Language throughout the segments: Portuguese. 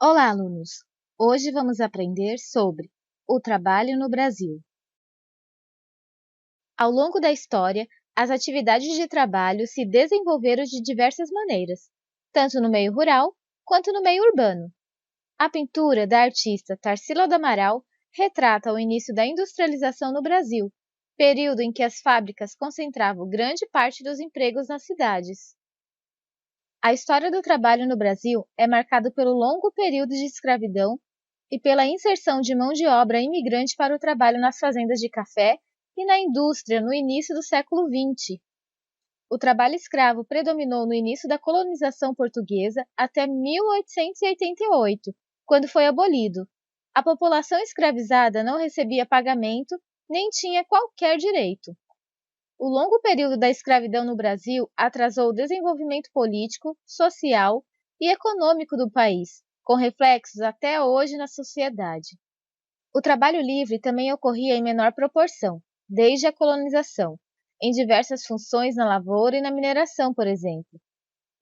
Olá, alunos! Hoje vamos aprender sobre o trabalho no Brasil. Ao longo da história, as atividades de trabalho se desenvolveram de diversas maneiras, tanto no meio rural quanto no meio urbano. A pintura da artista Tarsila do Amaral retrata o início da industrialização no Brasil, período em que as fábricas concentravam grande parte dos empregos nas cidades. A história do trabalho no Brasil é marcada pelo longo período de escravidão e pela inserção de mão de obra imigrante para o trabalho nas fazendas de café e na indústria no início do século XX. O trabalho escravo predominou no início da colonização portuguesa até 1888, quando foi abolido. A população escravizada não recebia pagamento nem tinha qualquer direito. O longo período da escravidão no Brasil atrasou o desenvolvimento político, social e econômico do país, com reflexos até hoje na sociedade. O trabalho livre também ocorria em menor proporção, desde a colonização, em diversas funções na lavoura e na mineração, por exemplo.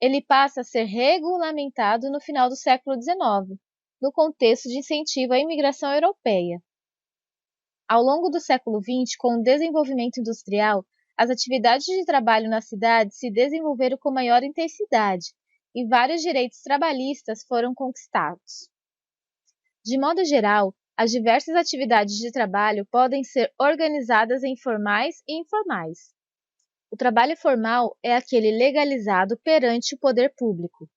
Ele passa a ser regulamentado no final do século XIX, no contexto de incentivo à imigração europeia. Ao longo do século XX, com o desenvolvimento industrial, as atividades de trabalho na cidade se desenvolveram com maior intensidade e vários direitos trabalhistas foram conquistados. De modo geral, as diversas atividades de trabalho podem ser organizadas em formais e informais. O trabalho formal é aquele legalizado perante o poder público.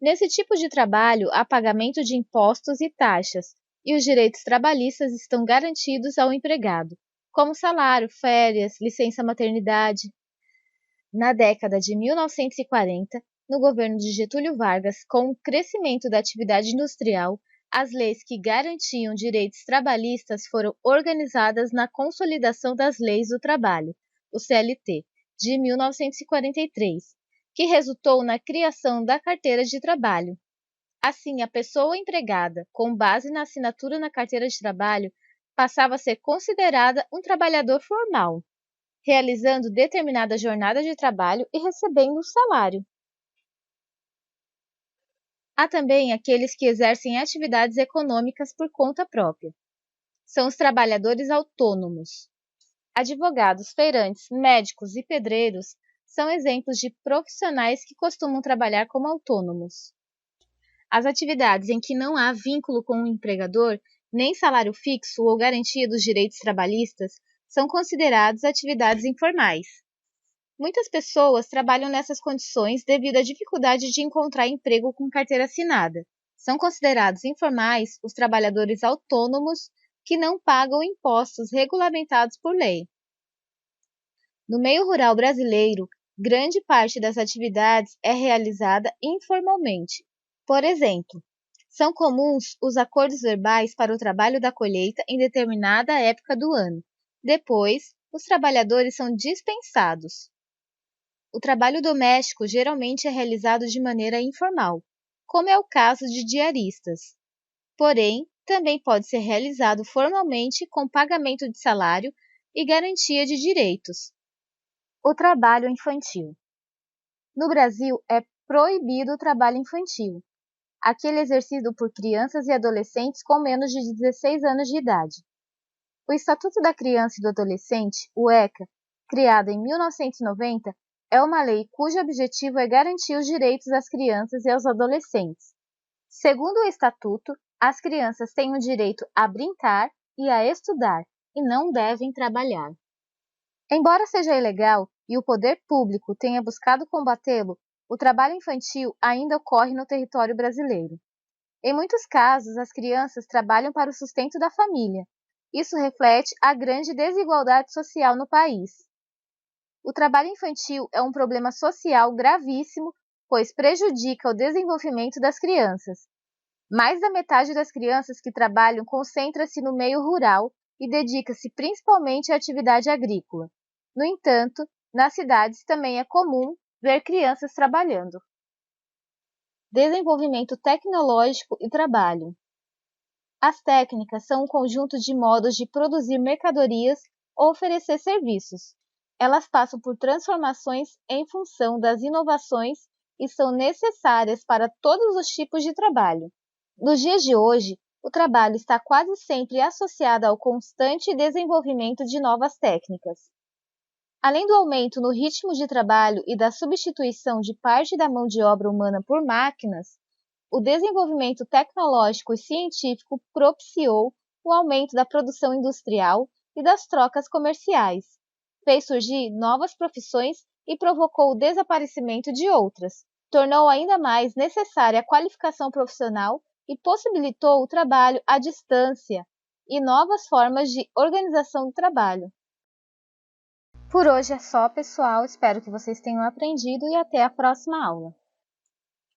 Nesse tipo de trabalho, há pagamento de impostos e taxas, e os direitos trabalhistas estão garantidos ao empregado, como salário, férias, licença-maternidade. Na década de 1940, no governo de Getúlio Vargas, com o crescimento da atividade industrial, as leis que garantiam direitos trabalhistas foram organizadas na Consolidação das Leis do Trabalho, o CLT, de 1943, que resultou na criação da carteira de trabalho. Assim, a pessoa empregada, com base na assinatura na carteira de trabalho, passava a ser considerada um trabalhador formal, realizando determinada jornada de trabalho e recebendo um salário. Há também aqueles que exercem atividades econômicas por conta própria. São os trabalhadores autônomos. Advogados, feirantes, médicos e pedreiros são exemplos de profissionais que costumam trabalhar como autônomos. As atividades em que não há vínculo com o empregador, nem salário fixo ou garantia dos direitos trabalhistas, são consideradas atividades informais. Muitas pessoas trabalham nessas condições devido à dificuldade de encontrar emprego com carteira assinada. São considerados informais os trabalhadores autônomos que não pagam impostos regulamentados por lei. No meio rural brasileiro, grande parte das atividades é realizada informalmente. Por exemplo, são comuns os acordos verbais para o trabalho da colheita em determinada época do ano. Depois, os trabalhadores são dispensados. O trabalho doméstico geralmente é realizado de maneira informal, como é o caso de diaristas. Porém, também pode ser realizado formalmente com pagamento de salário e garantia de direitos. O trabalho infantil. No Brasil, é proibido o trabalho infantil, aquele exercido por crianças e adolescentes com menos de 16 anos de idade. O Estatuto da Criança e do Adolescente, o ECA, criado em 1990, é uma lei cujo objetivo é garantir os direitos das crianças e aos adolescentes. Segundo o Estatuto, as crianças têm o direito a brincar e a estudar, e não devem trabalhar. Embora seja ilegal e o poder público tenha buscado combatê-lo, o trabalho infantil ainda ocorre no território brasileiro. Em muitos casos, as crianças trabalham para o sustento da família. Isso reflete a grande desigualdade social no país. O trabalho infantil é um problema social gravíssimo, pois prejudica o desenvolvimento das crianças. Mais da metade das crianças que trabalham concentra-se no meio rural e dedica-se principalmente à atividade agrícola. No entanto, nas cidades também é comum ver crianças trabalhando. Desenvolvimento tecnológico e trabalho. As técnicas são um conjunto de modos de produzir mercadorias ou oferecer serviços. Elas passam por transformações em função das inovações e são necessárias para todos os tipos de trabalho. Nos dias de hoje, o trabalho está quase sempre associado ao constante desenvolvimento de novas técnicas. Além do aumento no ritmo de trabalho e da substituição de parte da mão de obra humana por máquinas, o desenvolvimento tecnológico e científico propiciou o aumento da produção industrial e das trocas comerciais, fez surgir novas profissões e provocou o desaparecimento de outras, tornou ainda mais necessária a qualificação profissional e possibilitou o trabalho à distância e novas formas de organização do trabalho. Por hoje é só, pessoal. Espero que vocês tenham aprendido e até a próxima aula.